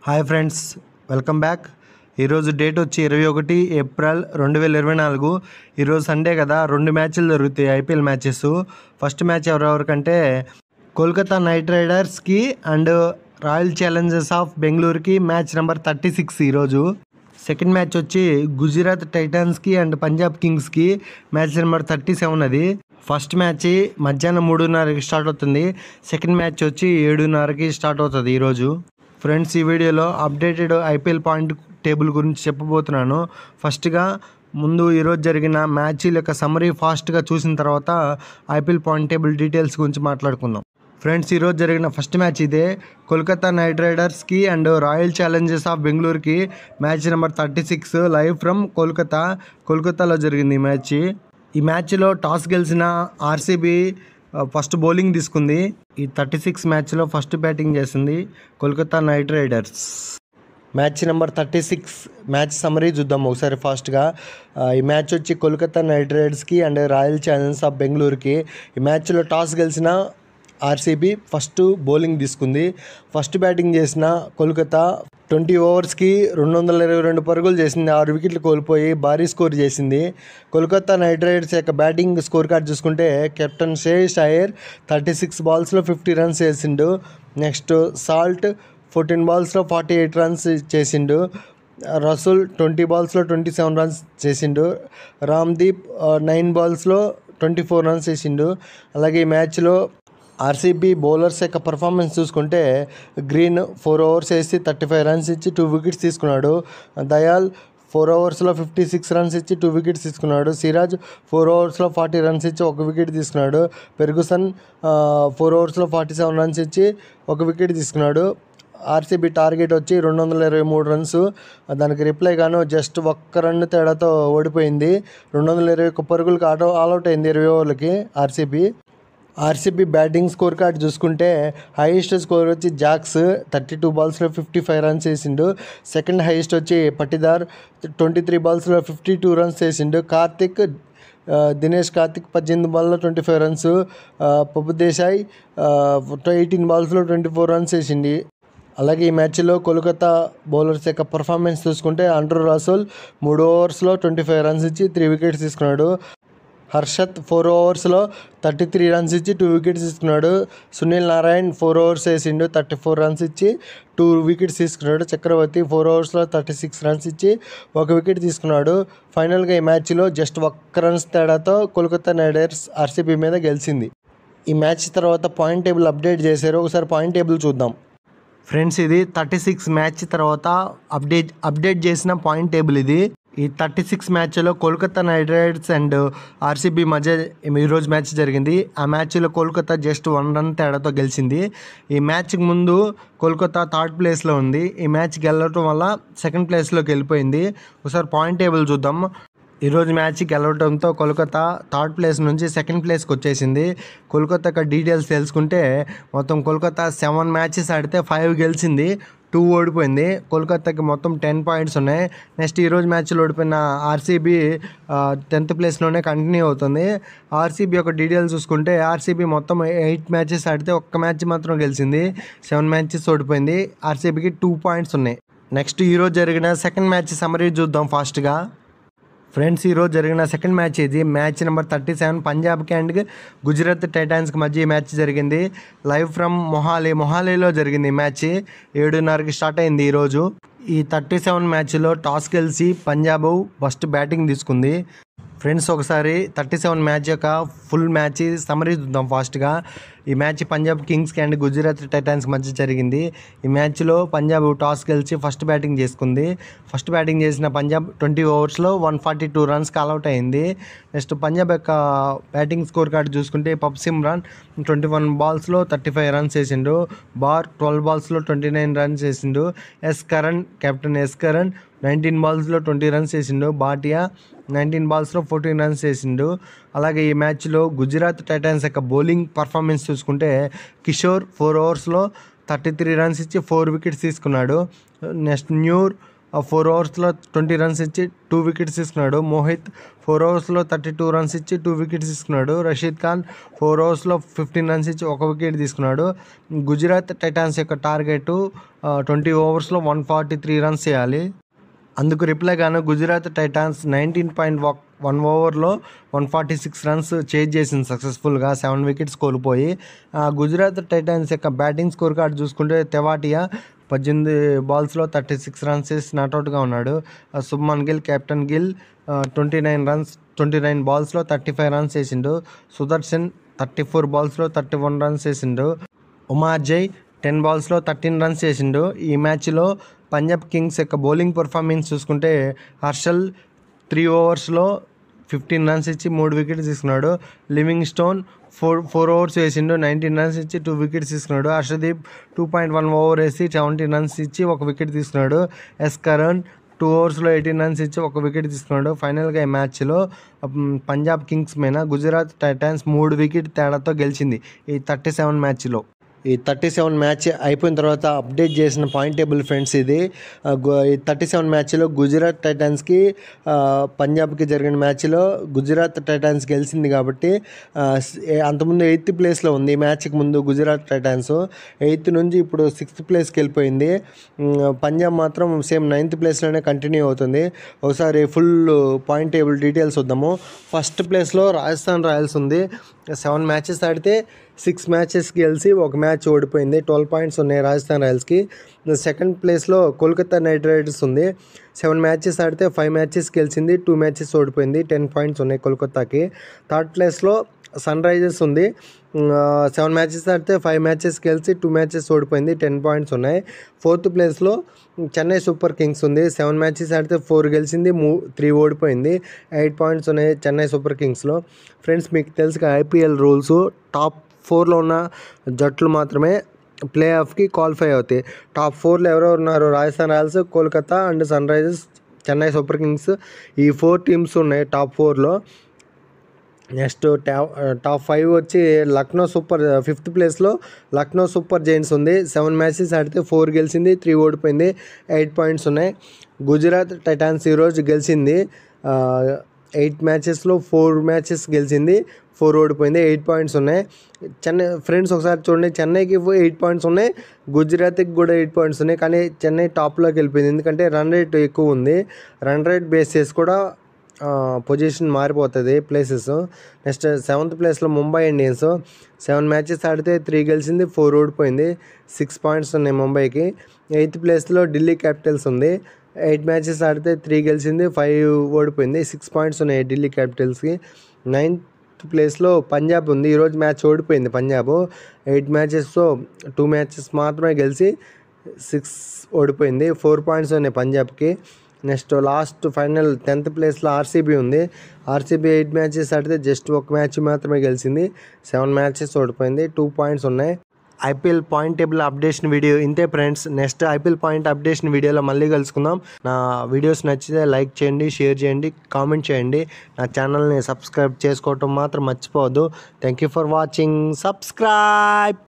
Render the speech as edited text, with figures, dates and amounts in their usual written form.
Hi friends, welcome back. ఈరోజు date వచ్చి 21 April 2024. ఈరోజు సండే కదా, 2 మ్యాచ్లు జరుగుతాయి, ఐపీఎల్ మ్యాచెస్. ఫస్ట్ మ్యాచ్ ఎవరెవరికంటే కోల్కతా నైట్ రైడర్స్కి అండ్ రాయల్ ఛాలెంజర్స్ ఆఫ్ బెంగళూరుకి మ్యాచ్ నెంబర్ 36 ఈరోజు. సెకండ్ మ్యాచ్ వచ్చి గుజరాత్ టైటాన్స్కి అండ్ పంజాబ్ కింగ్స్కి మ్యాచ్ నెంబర్ 37 అది. ఫస్ట్ మ్యాచ్ మధ్యాహ్నం 3:30కి స్టార్ట్ అవుతుంది. సెకండ్ మ్యాచ్ వచ్చి 7:30కి స్టార్ట్ అవుతుంది ఈరోజు. ఫ్రెండ్స్, ఈ వీడియోలో అప్డేటెడ్ ఐపీఎల్ పాయింట్ టేబుల్ గురించి చెప్పబోతున్నాను. ఫస్ట్గా ముందు ఈరోజు జరిగిన మ్యాచ్ల యొక్క సమ్మరీ ఫాస్ట్గా చూసిన తర్వాత ఐపీఎల్ పాయింట్ టేబుల్ డీటెయిల్స్ గురించి మాట్లాడుకుందాం. ఫ్రెండ్స్, ఈరోజు జరిగిన ఫస్ట్ మ్యాచ్ ఇదే. కోల్కతా నైట్ రైడర్స్కి అండ్ రాయల్ ఛాలెంజర్స్ ఆఫ్ బెంగళూరుకి మ్యాచ్ నెంబర్ 36 లైవ్ ఫ్రమ్ కోల్కతాలో జరిగింది ఈ మ్యాచ్. ఈ మ్యాచ్లో టాస్ గెలిచిన ఆర్సీబీ ఫస్ట్ బౌలింగ్ తీసుకుంది. ఈ 36 మ్యాచ్లో ఫస్ట్ బ్యాటింగ్ చేసింది Kolkata knight riders. Match number 36 match summary చూద్దాం ఒకసారి ఫాస్ట్గా. ఈ మ్యాచ్ వచ్చి కోల్కతా నైట్ రైడర్స్కి అండ్ రాయల్ ఛాలెంజర్స్ ఆఫ్ బెంగళూరుకి. ఈ మ్యాచ్లో టాస్ గెలిచిన ఆర్సీబీ ఫస్ట్ బౌలింగ్ తీసుకుంది. ఫస్ట్ బ్యాటింగ్ చేసిన కోల్కతా 20 ఓవర్స్కి 222 పరుగులు చేసింది. 6 వికెట్లు కోల్పోయి భారీ స్కోర్ చేసింది. కోల్కతా నైట్ రైడర్స్ యొక్క బ్యాటింగ్ స్కోర్ కార్డ్ చూసుకుంటే కెప్టెన్ శ్రేయస్ అయ్యర్ 36 బాల్స్లో 50 రన్స్ చేసిండు. నెక్స్ట్ సాల్ట్ 14 బాల్స్లో 48 రన్స్ చేసిండు. రసూల్ 20 బాల్స్లో 27 రన్స్ చేసిండు. రామ్దీప్ 9 బాల్స్లో 24 రన్స్ చేసిండు. అలాగే ఈ మ్యాచ్లో ఆర్సీబీ బౌలర్స్ యొక్క పర్ఫార్మెన్స్ చూసుకుంటే గ్రీన్ 4 ఓవర్స్ వేసి 35 రన్స్ ఇచ్చి 2 వికెట్స్ తీసుకున్నాడు. దయాల్ 4 ఓవర్స్లో 56 రన్స్ ఇచ్చి 2 వికెట్స్ తీసుకున్నాడు. సిరాజ్ 4 ఓవర్స్లో 40 రన్స్ ఇచ్చి 1 వికెట్ తీసుకున్నాడు. ఫెర్గుసన్ 4 ఓవర్స్లో 47 రన్స్ ఇచ్చి 1 వికెట్ తీసుకున్నాడు. ఆర్సీబీ టార్గెట్ వచ్చి 223 రన్స్. దానికి రిప్లై గాను జస్ట్ 1 రన్ తేడాతో ఓడిపోయింది. 221 పరుగులకు ఆల్అవుట్ అయింది 20 ఓవర్లకి ఆర్సీబీ బ్యాటింగ్ స్కోర్ కార్డ్ చూసుకుంటే హైయెస్ట్ స్కోర్ వచ్చి జాక్స్ 32 బాల్స్లో 55 రన్స్ వేసిండు. సెకండ్ హైయెస్ట్ వచ్చి పట్టిదార్ 23 బాల్స్లో 52 రన్స్ వేసిండు. దినేష్ కార్తిక్ 18 బాల్లో 25 రన్స్. ప్రభుదేశాయ్ 18 బాల్స్లో 24 రన్స్ వేసింది. అలాగే ఈ మ్యాచ్లో కోల్కతా బౌలర్స్ యొక్క పర్ఫార్మెన్స్ చూసుకుంటే ఆండ్రూ రసూల్ 3 ఓవర్స్లో 25 రన్స్ ఇచ్చి 3 వికెట్స్ తీసుకున్నాడు. హర్షత్ 4 ఓవర్స్లో 33 రన్స్ ఇచ్చి 2 వికెట్స్ తీసుకున్నాడు. సునీల్ నారాయణ్ 4 ఓవర్స్ వేసిండు 34 రన్స్ ఇచ్చి 2 వికెట్స్ తీసుకున్నాడు. చక్రవర్తి 4 ఓవర్స్లో 36 రన్స్ ఇచ్చి 1 వికెట్ తీసుకున్నాడు. ఫైనల్గా ఈ మ్యాచ్లో జస్ట్ 1 రన్స్ తేడాతో కోల్కతా నైట్ రైడర్స్ ఆర్సీబీ మీద గెలిచింది. ఈ మ్యాచ్ తర్వాత పాయింట్ టేబుల్ అప్డేట్ చేశారు. ఒకసారి పాయింట్ టేబుల్ చూద్దాం. ఫ్రెండ్స్, ఇది 36 మ్యాచ్ తర్వాత అప్డేట్ చేసిన పాయింట్ టేబుల్ ఇది. ఈ 36 మ్యాచ్లో Kolkata knight riders and RCB మధ్య ఈరోజు మ్యాచ్ జరిగింది. ఆ మ్యాచ్లో కోల్కతా జస్ట్ 1 రన్ తేడాతో గెలిచింది. ఈ మ్యాచ్కి ముందు కోల్కతా 3rd ప్లేస్లో ఉంది. ఈ మ్యాచ్ గెలవటం వల్ల 2nd ప్లేస్లోకి వెళ్ళిపోయింది. ఒకసారి పాయింట్ టేబుల్ చూద్దాం. ఈరోజు మ్యాచ్ గెలవడంతో కోల్కతా 3rd ప్లేస్ నుంచి 2nd ప్లేస్కి వచ్చేసింది. కోల్కతా యొక్క డీటెయిల్స్ తెలుసుకుంటే మొత్తం కోల్కతా 7 మ్యాచెస్ ఆడితే 5 గెలిచింది, 2 ఓడిపోయింది. కోల్కతాకి మొత్తం 10 పాయింట్స్ ఉన్నాయి. నెక్స్ట్ ఈరోజు మ్యాచ్లో ఓడిపోయిన ఆర్సీబీ 10th ప్లేస్లోనే కంటిన్యూ అవుతుంది. ఆర్సీబీ యొక్క డీటెయిల్స్ చూసుకుంటే ఆర్సీబీ మొత్తం 8 మ్యాచెస్ ఆడితే 1 మ్యాచ్ మాత్రం గెలిచింది, 7 మ్యాచెస్ ఓడిపోయింది. ఆర్సీబీకి 2 పాయింట్స్ ఉన్నాయి. నెక్స్ట్ ఈరోజు జరిగిన సెకండ్ మ్యాచ్ సమ్మరీ చూద్దాం ఫాస్ట్గా. ఫ్రెండ్స్, ఈరోజు జరిగిన సెకండ్ మ్యాచ్ ఇది. మ్యాచ్ నెంబర్ 37 పంజాబ్కి అండ్ గుజరాత్ టైటాన్స్కి మధ్య ఈ మ్యాచ్ జరిగింది. లైవ్ ఫ్రమ్ మొహాలీలో జరిగింది ఈ మ్యాచ్. 7:30కి స్టార్ట్ అయింది ఈరోజు. ఈ 37 మ్యాచ్లో టాస్ గెలిచి పంజాబ్ ఫస్ట్ బ్యాటింగ్ తీసుకుంది. ఫ్రెండ్స్, ఒకసారి 37 మ్యాచ్ యొక్క ఫుల్ మ్యాచ్ సమ్మరీ చూద్దాం ఫాస్ట్గా. ఈ మ్యాచ్ పంజాబ్ కింగ్స్కి అండ్ గుజరాత్ టైటాన్స్ మధ్య జరిగింది. ఈ మ్యాచ్లో పంజాబ్ టాస్ గెలిచి ఫస్ట్ బ్యాటింగ్ చేసుకుంది. ఫస్ట్ బ్యాటింగ్ చేసిన పంజాబ్ 20 ఓవర్స్లో 142 రన్స్కి ఆల్అవుట్ అయింది. నెక్స్ట్ పంజాబ్ యొక్క బ్యాటింగ్ స్కోర్ కార్డు చూసుకుంటే పబ్ సిమ్రాన్ 21 బాల్స్లో 35 రన్స్ వేసిండు. బార్ 12 బాల్స్లో 29 రన్స్ వేసిండు. కెప్టెన్ ఎస్ కరణ్ 19 బాల్స్లో 20 రన్స్ వేసిండు. భాటియా 19 బాల్స్లో 14 రన్స్ వేసిండు. అలాగే ఈ మ్యాచ్లో గుజరాత్ టైటాన్స్ యొక్క బౌలింగ్ పర్ఫార్మెన్స్ చూసుకుంటే కిషోర్ 4 ఓవర్స్లో 33 రన్స్ ఇచ్చి 4 వికెట్స్ తీసుకున్నాడు. నెక్స్ట్ న్యూర్ 4 ఓవర్స్లో 20 రన్స్ ఇచ్చి 2 వికెట్స్ తీసుకున్నాడు. మోహిత్ 4 ఓవర్స్లో 32 రన్స్ ఇచ్చి 2 వికెట్స్ తీసుకున్నాడు. రషీద్ ఖాన్ 4 ఓవర్స్లో 15 రన్స్ ఇచ్చి 1 వికెట్ తీసుకున్నాడు. గుజరాత్ టైటాన్స్ యొక్క టార్గెట్ 20 ఓవర్స్లో 143 రన్స్ చేయాలి. అందుకు రిప్లైగాను గుజరాత్ టైటాన్స్ 19.1 ఓవర్లో 146 రన్స్ చేజ్ చేసింది సక్సెస్ఫుల్గా, 7 వికెట్స్ కోల్పోయి. గుజరాత్ టైటాన్స్ యొక్క బ్యాటింగ్ స్కోర్ కార్డు చూసుకుంటే తెవాటియా 18 బాల్స్లో 36 రన్స్ చేసి నాట్అవుట్గా ఉన్నాడు. శుభ్మన్ గిల్, కెప్టెన్ గిల్ 29 బాల్స్లో 35 రన్స్ చేసిండు. సుదర్శన్ 34 బాల్స్లో 31 రన్స్ చేసిండు. ఉమార్జయ్ 10 బాల్స్లో 13 రన్స్ చేసిండు. ఈ మ్యాచ్లో పంజాబ్ కింగ్స్ యొక్క బౌలింగ్ పర్ఫార్మెన్స్ చూసుకుంటే హర్షల్ 3 ఓవర్స్లో 15 రన్స్ ఇచ్చి 3 వికెట్స్ తీసుకున్నాడు. లివింగ్ స్టోన్ 4 ఓవర్స్ వేసిండు, 19 రన్స్ ఇచ్చి 2 వికెట్స్ తీసుకున్నాడు. హర్షదీప్ 2.1 ఓవర్ వేసి 17 రన్స్ ఇచ్చి 1 వికెట్ తీసుకున్నాడు. ఎస్ కరణ్ 2 ఓవర్స్లో 18 రన్స్ ఇచ్చి 1 వికెట్ తీసుకున్నాడు. ఫైనల్గా ఈ మ్యాచ్లో పంజాబ్ కింగ్స్ మీద గుజరాత్ టైటాన్స్ 3 వికెట్ తేడాతో గెలిచింది ఈ 37 మ్యాచ్లో. ఈ 37 మ్యాచ్ అయిపోయిన తర్వాత అప్డేట్ చేసిన పాయింట్ టేబుల్ ఫ్రెండ్స్ ఇది. ఈ 37 మ్యాచ్లో గుజరాత్ టైటాన్స్కి పంజాబ్కి జరిగిన మ్యాచ్లో గుజరాత్ టైటాన్స్ గెలిచింది కాబట్టి అంతకుముందు 8th ప్లేస్లో ఉంది. ఈ మ్యాచ్కి ముందు గుజరాత్ టైటాన్స్ 8th నుంచి ఇప్పుడు 6th ప్లేస్కి వెళ్ళిపోయింది. పంజాబ్ మాత్రం సేమ్ 9th ప్లేస్లోనే కంటిన్యూ అవుతుంది. ఒకసారి ఫుల్ పాయింట్ టేబుల్ డీటెయిల్స్ వద్దాము. ఫస్ట్ ప్లేస్లో రాజస్థాన్ రాయల్స్ ఉంది. 7 మ్యాచెస్ ఆడితే 6 మ్యాచెస్ గెలిచి 1 మ్యాచ్ ఓడిపోయింది. 12 పాయింట్స్ ఉన్నాయి రాజస్థాన్ రాయల్స్కి. సెకండ్ ప్లేస్లో కోల్కతా నైట్ రైడర్స్ ఉంది. 7 మ్యాచెస్ ఆడితే 5 మ్యాచెస్ గెలిచింది, 2 మ్యాచెస్ ఓడిపోయింది. 10 పాయింట్స్ ఉన్నాయి కోల్కతాకి. థర్డ్ ప్లేస్లో సన్ రైజర్స్ ఉంది. 7 మ్యాచెస్ ఆడితే 5 మ్యాచెస్ గెలిచి 2 మ్యాచెస్ ఓడిపోయింది, 10 పాయింట్స్ ఉన్నాయి. ఫోర్త్ ప్లేస్లో చెన్నై సూపర్ కింగ్స్ ఉంది. 7 మ్యాచెస్ ఆడితే 4 గెలిచింది, 3 ఓడిపోయింది, 8 పాయింట్స్ ఉన్నాయి చెన్నై సూపర్ కింగ్స్లో. ఫ్రెండ్స్, మీకు తెలుసు ఐపీఎల్ రూల్స్, టాప్ 4లో ఉన్న జట్లు మాత్రమే ప్లే ఆఫ్కి క్వాలిఫై అవుతాయి. టాప్ 4లో ఎవరెవరు ఉన్నారు? Rajasthan Royals, Kolkata and Sunrisers, Chennai Super Kings. ఈ 4 టీమ్స్ ఉన్నాయి టాప్ 4లో. నెక్స్ట్ టాప్ 5 వచ్చి లక్నో సూపర్ 5th ప్లేస్లో లక్నో సూపర్ జైంట్స్ ఉంది. 7 మ్యాచెస్ ఆడితే 4 గెలిచింది, 3 ఓడిపోయింది, 8 పాయింట్స్ ఉన్నాయి. గుజరాత్ టైటాన్స్ ఈరోజు గెలిచింది. 8 మ్యాచెస్లో 4 మ్యాచెస్ గెలిచింది, 4 ఓడిపోయింది, 8 పాయింట్స్ ఉన్నాయి. చెన్నై ఫ్రెండ్స్ ఒకసారి చూడండి, చెన్నైకి 8 పాయింట్స్ ఉన్నాయి, గుజరాత్కి కూడా 8 పాయింట్స్ ఉన్నాయి. కానీ చెన్నై టాప్లోకి వెళ్ళిపోయింది ఎందుకంటే రన్ రేట్ ఎక్కువ ఉంది. రన్ రేట్ బేస్ చేసి కూడా పొజిషన్ మారిపోతుంది ప్లేసెస్. నెక్స్ట్ 7th ప్లేస్లో ముంబై ఇండియన్స్. 7 మ్యాచెస్ ఆడితే 3 గెలిచింది, 4 ఓడిపోయింది, 6 పాయింట్స్ ఉన్నాయి ముంబైకి. 8th ప్లేస్లో ఢిల్లీ క్యాపిటల్స్ ఉంది. 8 మ్యాచెస్ ఆడితే 3 గెలిచింది, 5 ఓడిపోయింది, 6 పాయింట్స్ ఉన్నాయి ఢిల్లీ క్యాపిటల్స్కి. 9th ప్లేస్లో పంజాబ్ ఉంది. ఈరోజు మ్యాచ్ ఓడిపోయింది పంజాబ్. 8 మ్యాచెస్లో 2 మ్యాచెస్ మాత్రమే గెలిచి 6 ఓడిపోయింది, 4 పాయింట్స్ ఉన్నాయి పంజాబ్కి. నెక్స్ట్ లాస్ట్ ఫైనల్ 10th ప్లేస్లో ఆర్సీబీ ఉంది. ఆర్సీబీ 8 మ్యాచెస్ ఆడితే జస్ట్ 1 మ్యాచ్ మాత్రమే గెలిచింది, 7 మ్యాచెస్ ఓడిపోయింది, 2 పాయింట్స్ ఉన్నాయి. IPL point table updation video ఇంతే friends. Next IPL point updation వీడియోలో మళ్ళీ కలుసుకుందాం. నా వీడియోస్ నచ్చితే లైక్ చేయండి, షేర్ చేయండి, కామెంట్ చేయండి. నా ఛానల్ని సబ్స్క్రైబ్ చేసుకోవటం మాత్రం మర్చిపోవద్దు. Thank you for watching. Subscribe.